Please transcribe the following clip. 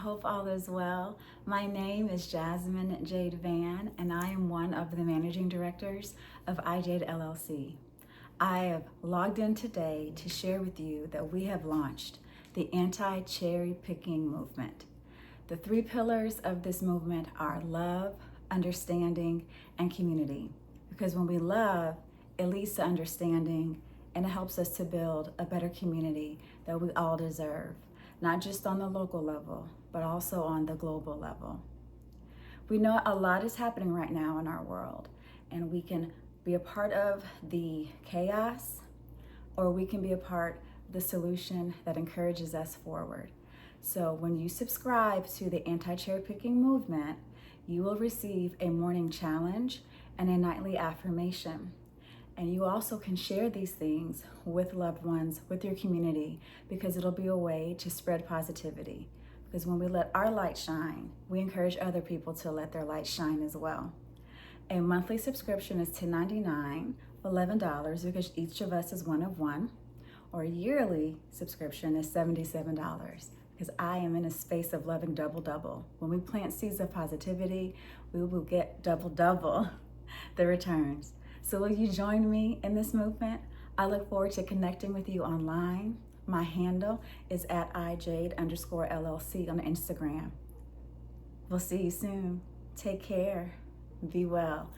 hope all is well. My name is Jasmine Jade Van, and I am one of the managing directors of iJade LLC. I have logged in today to share with you that we have launched the anti-cherry picking movement. The three pillars of this movement are love, understanding, and community. Because when we love, it leads to understanding, and it helps us to build a better community that we all deserve, not just on the local level, but also on the global level. We know a lot is happening right now in our world, and we can be a part of the chaos, or we can be a part of the solution that encourages us forward. So when you subscribe to the anti-cherry picking movement, you will receive a morning challenge and a nightly affirmation. And you also can share these things with loved ones, with your community, because it'll be a way to spread positivity. Because when we let our light shine, we encourage other people to let their light shine as well. A monthly subscription is $10.99, $11 because each of us is one of one, or a yearly subscription is $77 because I am in a space of loving double. When we plant seeds of positivity, we will get double the returns. So will you join me in this movement? I look forward to connecting with you online. My handle is at @iJade_LLC on Instagram. We'll see you soon. Take care. Be well.